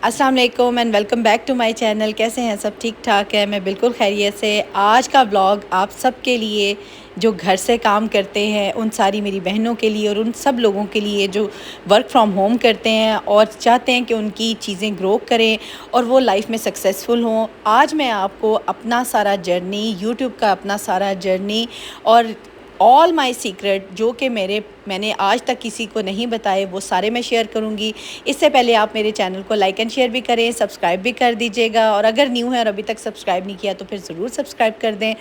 السلام علیکم and welcome back to my channel. کیسے ہیں سب؟ ٹھیک ٹھاک ہے، میں بالکل خیریت سے. آج کا بلاگ آپ سب کے لیے جو گھر سے کام کرتے ہیں، ان ساری میری بہنوں کے لیے اور ان سب لوگوں کے لیے جو ورک فرام ہوم کرتے ہیں اور چاہتے ہیں کہ ان کی چیزیں گرو کریں اور وہ لائف میں سکسیزفل ہوں. آج میں آپ کو اپنا سارا جرنی، یوٹیوب کا اپنا سارا جرنی اور آل مائی سیکرٹ جو کہ میں نے آج تک کسی کو نہیں بتائے، وہ سارے میں شیئر کروں گی. اس سے پہلے آپ میرے چینل کو لائک اینڈ شیئر بھی کریں، سبسکرائب بھی کر دیجیے گا، اور اگر نیو ہے اور ابھی تک سبسکرائب نہیں کیا تو پھر ضرور سبسکرائب کر دیں.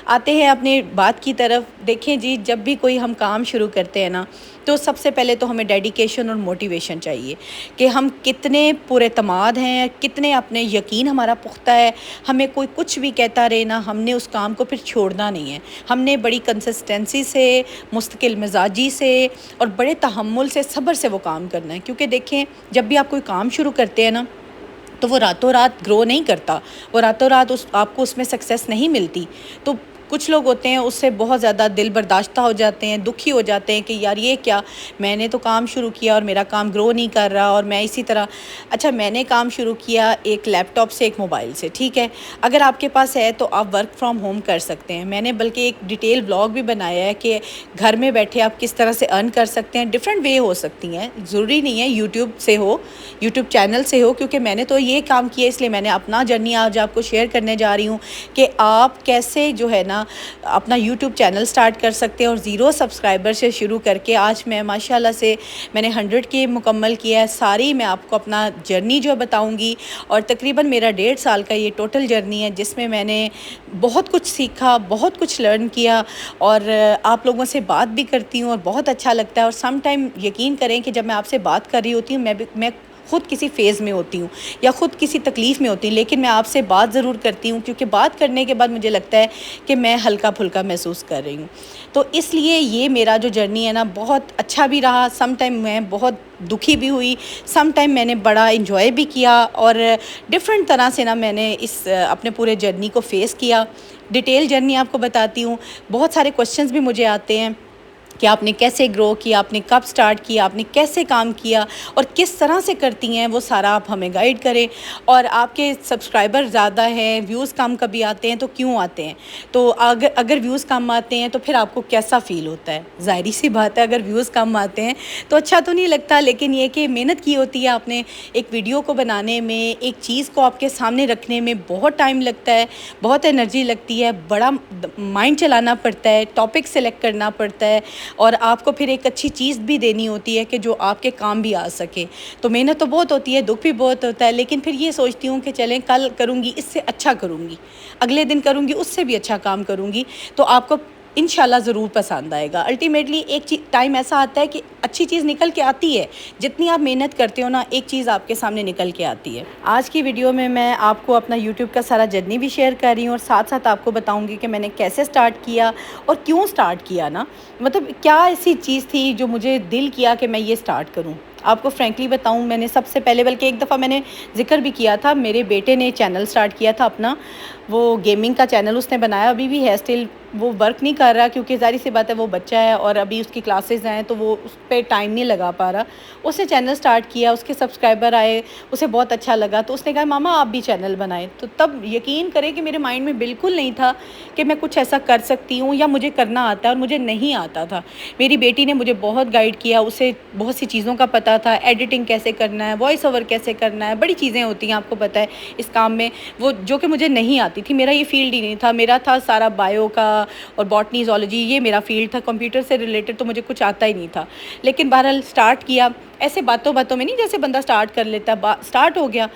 آتے ہیں اپنی بات کی طرف. دیکھیں جی، جب بھی کوئی ہم کام شروع کرتے ہیں نا، تو سب سے پہلے تو ہمیں ڈیڈیکیشن اور موٹیویشن چاہیے کہ ہم کتنے پورے اعتماد ہیں، کتنے اپنے یقین ہمارا پختہ ہے. ہمیں کوئی کچھ بھی کہتا رہے نا، ہم نے اس کام کو پھر چھوڑنا نہیں ہے. ہم نے بڑی کنسسٹنسی سے، مستقل مزاجی سے اور بڑے تحمل سے، صبر سے وہ کام کرنا ہے. کیونکہ دیکھیں، جب بھی آپ کوئی کام شروع کرتے ہیں نا، تو وہ راتوں رات گرو نہیں کرتا، وہ راتوں رات آپ کو اس میں سکسیس نہیں ملتی. تو کچھ لوگ ہوتے ہیں اس سے بہت زیادہ دل برداشتہ ہو جاتے ہیں، دکھی ہو جاتے ہیں کہ یار یہ کیا، میں نے تو کام شروع کیا اور میرا کام گرو نہیں کر رہا، اور میں اسی طرح. اچھا، میں نے کام شروع کیا ایک لیپ ٹاپ سے، ایک موبائل سے، ٹھیک ہے. اگر آپ کے پاس ہے تو آپ ورک فرام ہوم کر سکتے ہیں. میں نے بلکہ ایک ڈیٹیل بلاگ بھی بنایا ہے کہ گھر میں بیٹھے آپ کس طرح سے ارن کر سکتے ہیں. ڈفرینٹ وے ہو سکتی ہیں، ضروری نہیں ہے یوٹیوب سے ہو، یوٹیوب چینل سے ہو. کیونکہ میں نے تو یہ کام کیا، اس لیے میں نے اپنا جرنی آج آپ کو شیئر کرنے جا رہی ہوں کہ آپ کیسے جو ہے نا اپنا یوٹیوب چینل سٹارٹ کر سکتے ہیں. اور 0 سبسکرائبر سے شروع کر کے آج میں ماشاءاللہ سے میں نے 100 کے مکمل کیا ہے. ساری میں آپ کو اپنا جرنی جو بتاؤں گی، اور تقریباً میرا 1.5 سال کا یہ ٹوٹل جرنی ہے، جس میں نے بہت کچھ سیکھا، بہت کچھ لرن کیا، اور آپ لوگوں سے بات بھی کرتی ہوں اور بہت اچھا لگتا ہے. اور سم ٹائم یقین کریں کہ جب میں آپ سے بات کر رہی ہوتی ہوں، میں خود کسی فیز میں ہوتی ہوں یا خود کسی تکلیف میں ہوتی ہوں، لیکن میں آپ سے بات ضرور کرتی ہوں، کیونکہ بات کرنے کے بعد مجھے لگتا ہے کہ میں ہلکا پھلکا محسوس کر رہی ہوں. تو اس لیے یہ میرا جو جرنی ہے نا، بہت اچھا بھی رہا. سم ٹائم میں بہت دکھی بھی ہوئی، سم ٹائم میں نے بڑا انجوائے بھی کیا، اور ڈفرینٹ طرح سے نا میں نے اس اپنے پورے جرنی کو فیس کیا. ڈیٹیل جرنی آپ کو بتاتی ہوں. بہت سارے کوشچنز بھی مجھے آتے ہیں کہ آپ نے کیسے گرو کیا، آپ نے کب سٹارٹ کیا، آپ نے کیسے کام کیا اور کس طرح سے کرتی ہیں، وہ سارا آپ ہمیں گائیڈ کریں. اور آپ کے سبسکرائبر زیادہ ہیں، ویوز کم کبھی آتے ہیں، تو کیوں آتے ہیں؟ تو اگر ویوز کم آتے ہیں تو پھر آپ کو کیسا فیل ہوتا ہے؟ ظاہری سی بات ہے، اگر ویوز کم آتے ہیں تو اچھا تو نہیں لگتا. لیکن یہ کہ محنت کی ہوتی ہے آپ نے ایک ویڈیو کو بنانے میں، ایک چیز کو آپ کے سامنے رکھنے میں بہت ٹائم لگتا ہے، بہت انرجی لگتی ہے، بڑا مائنڈ چلانا پڑتا ہے، ٹاپک سلیکٹ کرنا پڑتا ہے، اور آپ کو پھر ایک اچھی چیز بھی دینی ہوتی ہے کہ جو آپ کے کام بھی آ سکے. تو محنت تو بہت ہوتی ہے، دکھ بھی بہت ہوتا ہے، لیکن پھر یہ سوچتی ہوں کہ چلیں کل کروں گی اس سے اچھا کروں گی، اگلے دن کروں گی اس سے بھی اچھا کام کروں گی، تو آپ کو انشاءاللہ ضرور پسند آئے گا. الٹیمیٹلی ایک ٹائم ایسا آتا ہے کہ اچھی چیز نکل کے آتی ہے. جتنی آپ محنت کرتے ہو نا، ایک چیز آپ کے سامنے نکل کے آتی ہے. آج کی ویڈیو میں آپ کو اپنا یوٹیوب کا سارا جرنی بھی شیئر کر رہی ہوں، اور ساتھ ساتھ آپ کو بتاؤں گی کہ میں نے کیسے سٹارٹ کیا اور کیوں سٹارٹ کیا نا. مطلب کیا ایسی چیز تھی جو مجھے دل کیا کہ میں یہ سٹارٹ کروں. آپ کو فرینکلی بتاؤں، میں نے سب سے پہلے، بلکہ ایک دفعہ میں نے ذکر بھی کیا تھا، میرے بیٹے نے چینل سٹارٹ کیا تھا اپنا، وہ گیمنگ کا چینل اس نے بنایا، ابھی بھی ہے اسٹل. وہ ورک نہیں کر رہا کیونکہ ظاہر سی بات ہے وہ بچہ ہے اور ابھی اس کی کلاسز ہیں، تو وہ اس پہ ٹائم نہیں لگا پا رہا. اس نے چینل سٹارٹ کیا، اس کے سبسکرائبر آئے، اسے بہت اچھا لگا، تو اس نے کہا ماما آپ بھی چینل بنائیں. تو تب یقین کریں کہ میرے مائنڈ میں بالکل نہیں تھا کہ میں کچھ ایسا کر سکتی ہوں یا مجھے کرنا آتا ہے، اور مجھے نہیں آتا تھا. میری بیٹی نے مجھے بہت گائیڈ کیا، اسے بہت سی چیزوں کا پتہ تھا، ایڈیٹنگ کیسے کرنا ہے، وائس اوور کیسے کرنا ہے، بڑی چیزیں ہوتی ہیں آپ کو پتہ ہے اس کام میں، وہ جو کہ مجھے نہیں آتی تھی. میرا یہ فیلڈ ہی نہیں تھا، میرا تھا سارا بایو کا اور باٹنی زولوجی، یہ میرا فیلڈ تھا. کمپیوٹر سے ریلیٹڈ تو مجھے کچھ آتا ہی نہیں تھا. لیکن بہرحال سٹارٹ کیا، ایسے باتوں میں نہیں، جیسے بندہ سٹارٹ کر لیتا ہے، سٹارٹ ہو گیا.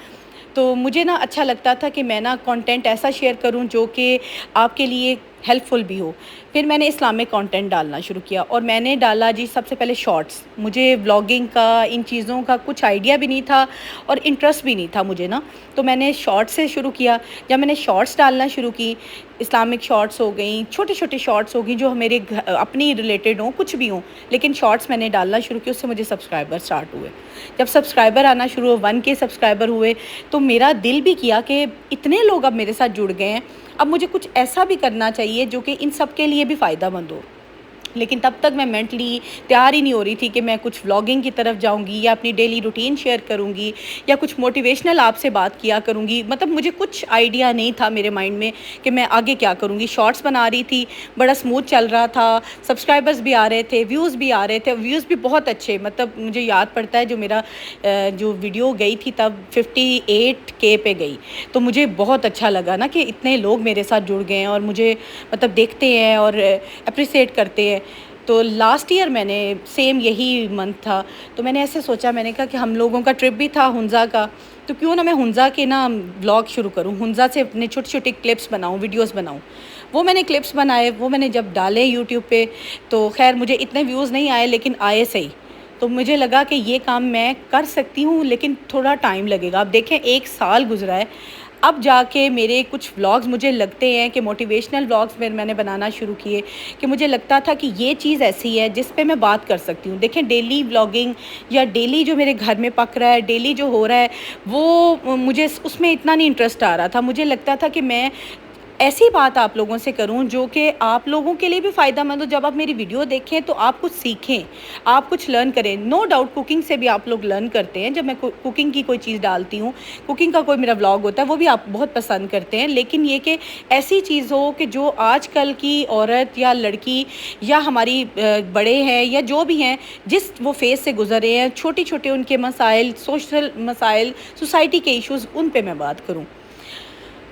تو مجھے نا اچھا لگتا تھا کہ میں نا کانٹینٹ ایسا شیئر کروں جو کہ آپ کے لیے ہیلپ فل بھی ہو. پھر میں نے اسلامک کانٹینٹ ڈالنا شروع کیا، اور میں نے ڈالا جی سب سے پہلے شارٹس. مجھے ولاگنگ کا، ان چیزوں کا کچھ آئیڈیا بھی نہیں تھا اور انٹرسٹ بھی نہیں تھا مجھے نا. تو میں نے شارٹس سے شروع کیا. جب میں نے شارٹس ڈالنا شروع کی، اسلامک شارٹس ہو گئیں، چھوٹے چھوٹے شارٹس ہو گئیں جو میرے اپنی ریلیٹڈ ہوں، کچھ بھی ہوں، لیکن شارٹس میں نے ڈالنا شروع کی. اس سے مجھے سبسکرائبر سٹارٹ ہوئے. جب سبسکرائبر آنا شروع ہوئے، 1K سبسکرائبر ہوئے، تو میرا دل بھی کیا کہ اتنے لوگ اب میرے ساتھ جڑ گئے ہیں، اب مجھے کچھ ایسا بھی کرنا چاہیے جو کہ ان سب کے لیے بھی فائدہ مند ہو. لیکن تب تک میں مینٹلی تیار ہی نہیں ہو رہی تھی کہ میں کچھ ولاگنگ کی طرف جاؤں گی یا اپنی ڈیلی روٹین شیئر کروں گی یا کچھ موٹیویشنل آپ سے بات کیا کروں گی. مطلب مجھے کچھ آئیڈیا نہیں تھا میرے مائنڈ میں کہ میں آگے کیا کروں گی. شارٹس بنا رہی تھی, بڑا سموتھ چل رہا تھا, سبسکرائبرز بھی آ رہے تھے, ویوز بھی آ رہے تھے, ویوز بھی بہت اچھے. مطلب مجھے یاد پڑتا ہے جو میرا جو ویڈیو گئی تھی تب 58K پہ گئی, تو مجھے بہت اچھا لگا نا کہ اتنے لوگ میرے ساتھ جڑ گئے ہیں اور مجھے مطلب دیکھتے ہیں اور اپریسیٹ کرتے ہیں. تو لاسٹ ایئر میں نے سیم یہی منتھ تھا, تو میں نے ایسے سوچا, میں نے کہا کہ ہم لوگوں کا ٹرپ بھی تھا ہنزا کا, تو کیوں نہ میں ہنزا کے نا ولاگ شروع کروں, ہنزا سے اپنے چھوٹی چھوٹی کلپس بناؤں, ویڈیوز بناؤں. وہ میں نے کلپس بنائے, وہ میں نے جب ڈالے یوٹیوب پہ, تو خیر مجھے اتنے ویوز نہیں آئے لیکن آئے صحیح. تو مجھے لگا کہ یہ کام میں کر سکتی ہوں لیکن تھوڑا ٹائم لگے گا. اب دیکھیں 1 سال گزرا ہے, اب جا کے میرے کچھ ولاگز مجھے لگتے ہیں کہ موٹیویشنل ولاگز میں نے بنانا شروع کیے, کہ مجھے لگتا تھا کہ یہ چیز ایسی ہے جس پہ میں بات کر سکتی ہوں. دیکھیں ڈیلی ولاگنگ یا ڈیلی جو میرے گھر میں پک رہا ہے, ڈیلی جو ہو رہا ہے, وہ مجھے اس میں اتنا نہیں انٹرسٹ آ رہا تھا. مجھے لگتا تھا کہ میں ایسی بات آپ لوگوں سے کروں جو کہ آپ لوگوں کے لیے بھی فائدہ مند ہو. جب آپ میری ویڈیو دیکھیں تو آپ کچھ سیکھیں, آپ کچھ لرن کریں. نو ڈاؤٹ کوکنگ سے بھی آپ لوگ لرن کرتے ہیں. جب میں کوکنگ کی کوئی چیز ڈالتی ہوں, کوکنگ کا کوئی میرا ولاگ ہوتا ہے, وہ بھی آپ بہت پسند کرتے ہیں. لیکن یہ کہ ایسی چیز ہو کہ جو آج کل کی عورت یا لڑکی یا ہماری بڑے ہیں یا جو بھی ہیں, جس وہ فیز سے گزر رہے ہیں, چھوٹی چھوٹے ان کے مسائل, سوشل مسائل, سوسائٹی کے ایشوز, ان پہ میں بات کروں.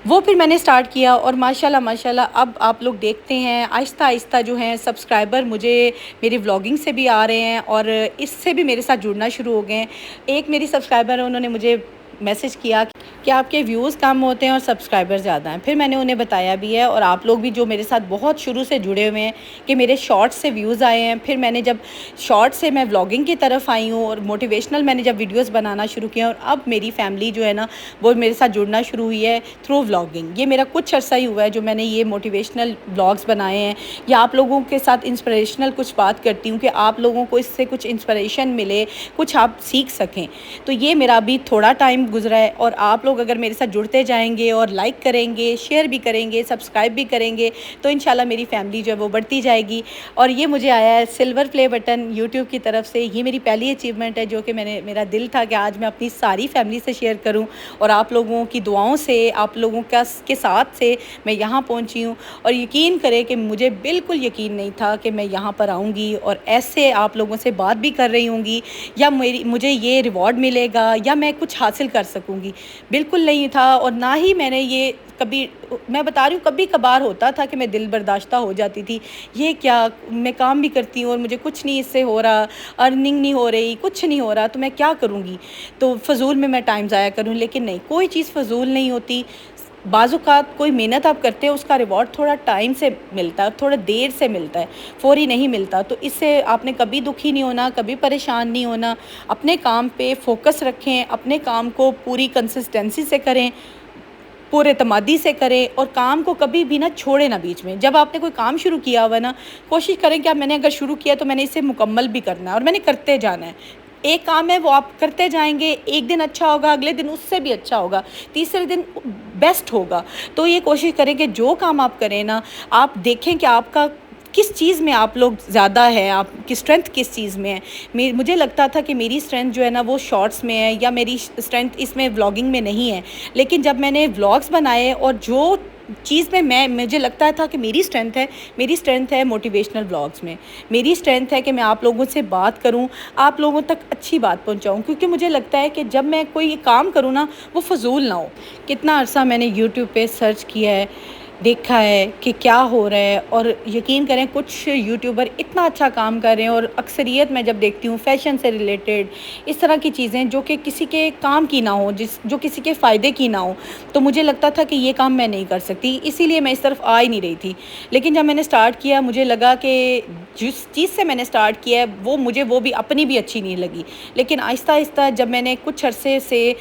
وہ پھر میں نے سٹارٹ کیا اور ماشاءاللہ اب آپ لوگ دیکھتے ہیں آہستہ آہستہ جو ہیں سبسکرائبر مجھے میری ولاگنگ سے بھی آ رہے ہیں اور اس سے بھی میرے ساتھ جڑنا شروع ہو گئے ہیں. ایک میری سبسکرائبر ہے, انہوں نے مجھے میسج کیا کہ آپ کے ویوز کم ہوتے ہیں اور سبسکرائبر زیادہ ہیں. پھر میں نے انہیں بتایا بھی ہے, اور آپ لوگ بھی جو میرے ساتھ بہت شروع سے جڑے ہوئے ہیں کہ میرے شارٹس سے ویوز آئے ہیں. پھر میں نے جب شارٹ سے میں ولاگنگ کی طرف آئی ہوں اور موٹیویشنل میں نے جب ویڈیوز بنانا شروع کیا, اور اب میری فیملی جو ہے نا وہ میرے ساتھ جڑنا شروع ہوئی ہے تھرو ولاگنگ. یہ میرا کچھ عرصہ ہی ہوا ہے جو میں نے یہ موٹیویشنل ولاگز بنائے ہیں, یا آپ لوگوں کے ساتھ انسپریشنل کچھ بات کرتی ہوں کہ آپ لوگوں کو اس سے کچھ انسپریشن ملے, کچھ آپ سیکھ سکیں. تو یہ میرا ابھی تھوڑا ٹائم گزرا ہے, اور آپ لوگ اگر میرے ساتھ جڑتے جائیں گے اور لائک کریں گے, شیئر بھی کریں گے, سبسکرائب بھی کریں گے, تو انشاءاللہ میری فیملی جو ہے وہ بڑھتی جائے گی. اور یہ مجھے آیا ہے سلور پلے بٹن یوٹیوب کی طرف سے. یہ میری پہلی اچیومنٹ ہے جو کہ میرا دل تھا کہ آج میں اپنی ساری فیملی سے شیئر کروں, اور آپ لوگوں کی دعاؤں سے, آپ لوگوں کے ساتھ سے میں یہاں پہنچی ہوں. اور یقین کریں کہ مجھے بالکل یقین نہیں تھا کہ میں یہاں پر آؤں گی اور ایسے آپ لوگوں سے بات بھی کر رہی ہوں گی, یا مجھے یہ ریوارڈ ملے گا, یا میں کچھ حاصل کر سکوں گی. بالکل نہیں تھا. اور نہ ہی میں نے یہ کبھی, میں بتا رہی ہوں, کبھی کبھار ہوتا تھا کہ میں دل برداشتہ ہو جاتی تھی, یہ کیا, میں کام بھی کرتی ہوں اور مجھے کچھ نہیں اس سے ہو رہا, ارننگ نہیں ہو رہی, کچھ نہیں ہو رہا, تو میں کیا کروں گی, تو فضول میں ٹائم ضائع کروں. لیکن نہیں, کوئی چیز فضول نہیں ہوتی. بعض اوقات کوئی محنت آپ کرتے ہو اس کا ریوارڈ تھوڑا ٹائم سے ملتا ہے, تھوڑا دیر سے ملتا ہے, فوری نہیں ملتا. تو اس سے آپ نے کبھی دکھی نہیں ہونا, کبھی پریشان نہیں ہونا. اپنے کام پہ فوکس رکھیں, اپنے کام کو پوری کنسسٹنسی سے کریں, پورے اعتمادی سے کریں, اور کام کو کبھی بھی نہ چھوڑیں نہ بیچ میں. جب آپ نے کوئی کام شروع کیا ہوا نا, کوشش کریں کہ میں نے اگر شروع کیا تو میں نے اسے مکمل بھی کرنا ہے اور میں نے کرتے جانا ہے. ایک کام ہے وہ آپ کرتے جائیں گے, ایک دن اچھا ہوگا, اگلے دن اس سے بھی اچھا ہوگا, تیسرے دن بیسٹ ہوگا. تو یہ کوشش کریں کہ جو کام آپ کریں نا, آپ دیکھیں کہ آپ کا کس چیز میں آپ لوگ زیادہ ہے, آپ کی اسٹرینتھ کس چیز میں ہے. مجھے لگتا تھا کہ میری اسٹرینتھ جو ہے نا وہ شارٹس میں ہے, یا میری اسٹرینتھ اس میں ولاگنگ میں نہیں ہے. لیکن جب میں نے ولاگز بنائے اور جو چیز میں مجھے لگتا تھا کہ میری اسٹرینتھ ہے موٹیویشنل ولاگز میں, میری اسٹرینتھ ہے کہ میں آپ لوگوں سے بات کروں, آپ لوگوں تک اچھی بات پہنچاؤں. کیونکہ مجھے لگتا ہے کہ جب میں کوئی کام کروں نا وہ فضول نہ ہو. کتنا عرصہ میں نے یوٹیوب پہ سرچ کیا ہے, دیکھا ہے کہ کیا ہو رہا ہے, اور یقین کریں کچھ یوٹیوبر اتنا اچھا کام کر رہے ہیں, اور اکثریت میں جب دیکھتی ہوں فیشن سے ریلیٹڈ اس طرح کی چیزیں جو کہ کسی کے کام کی نہ ہو, جو کسی کے فائدے کی نہ ہو, تو مجھے لگتا تھا کہ یہ کام میں نہیں کر سکتی, اسی لیے میں اس طرف آ ہی نہیں رہی تھی. لیکن جب میں نے سٹارٹ کیا مجھے لگا کہ جس چیز سے میں نے سٹارٹ کیا ہے وہ بھی اپنی بھی اچھی نہیں لگی. لیکن آہستہ آہستہ جب میں نے کچھ عرصے سے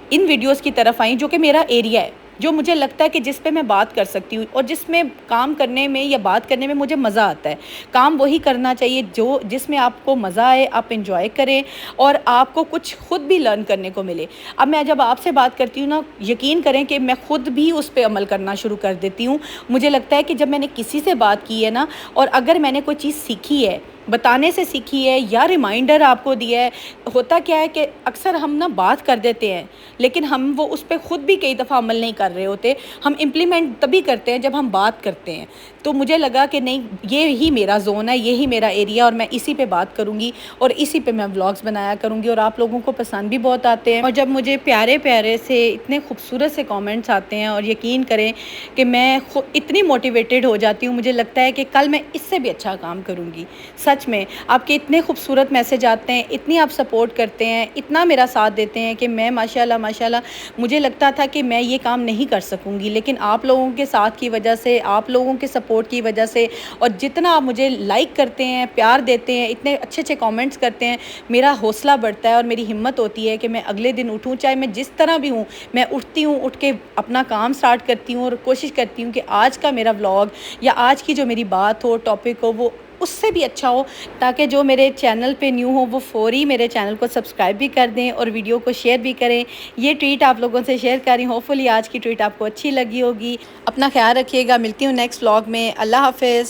ان ویڈیوز کی طرف آئی جو کہ میرا ایریا ہے, جو مجھے لگتا ہے کہ جس پہ میں بات کر سکتی ہوں اور جس میں کام کرنے میں یا بات کرنے میں مجھے مزہ آتا ہے. کام وہی کرنا چاہیے جس میں آپ کو مزہ آئے, آپ انجوائے کریں اور آپ کو کچھ خود بھی لرن کرنے کو ملے. اب میں جب آپ سے بات کرتی ہوں نا, یقین کریں کہ میں خود بھی اس پہ عمل کرنا شروع کر دیتی ہوں. مجھے لگتا ہے کہ جب میں نے کسی سے بات کی ہے نا, اور اگر میں نے کوئی چیز سیکھی ہے, بتانے سے سیکھی ہے یا ریمائنڈر آپ کو دیا ہے, ہوتا کیا ہے کہ اکثر ہم نا بات کر دیتے ہیں لیکن ہم وہ اس پہ خود بھی کئی دفعہ عمل نہیں کر رہے ہوتے. ہم امپلیمنٹ تبھی کرتے ہیں جب ہم بات کرتے ہیں. تو مجھے لگا کہ نہیں, یہ ہی میرا زون ہے, یہی میرا ایریا, اور میں اسی پہ بات کروں گی اور اسی پہ میں ولاگز بنایا کروں گی, اور آپ لوگوں کو پسند بھی بہت آتے ہیں. اور جب مجھے پیارے پیارے سے اتنے خوبصورت سے کامنٹس آتے ہیں, اور یقین کریں کہ میں اتنی موٹیویٹڈ ہو جاتی ہوں, مجھے لگتا ہے کہ کل میں اس سے بھی اچھا کام کروں گی. سچ میں آپ کے اتنے خوبصورت میسج آتے ہیں, اتنی آپ سپورٹ کرتے ہیں, اتنا میرا ساتھ دیتے ہیں کہ میں ماشاءاللہ مجھے لگتا تھا کہ میں یہ کام نہیں کر سکوں گی, لیکن آپ لوگوں کے ساتھ کی وجہ سے, آپ لوگوں کے سپورٹ کی وجہ سے, اور جتنا آپ مجھے لائک کرتے ہیں, پیار دیتے ہیں, اتنے اچھے اچھے کامنٹس کرتے ہیں, میرا حوصلہ بڑھتا ہے اور میری ہمت ہوتی ہے کہ میں اگلے دن اٹھوں, چاہے میں جس طرح بھی ہوں. میں اٹھتی ہوں, اٹھ کے اپنا کام سٹارٹ کرتی ہوں اور کوشش کرتی ہوں کہ آج کا میرا ولاگ یا آج کی جو میری بات ہو, ٹاپک ہو, وہ اس سے بھی اچھا ہو, تاکہ جو میرے چینل پہ نیو ہو وہ فوری میرے چینل کو سبسکرائب بھی کر دیں اور ویڈیو کو شیئر بھی کریں. یہ ٹویٹ آپ لوگوں سے شیئر کر رہی ہوں, ہوپ فلی آج کی ٹویٹ آپ کو اچھی لگی ہوگی. اپنا خیال رکھیے گا, ملتی ہوں نیکسٹ ولاگ میں. اللہ حافظ.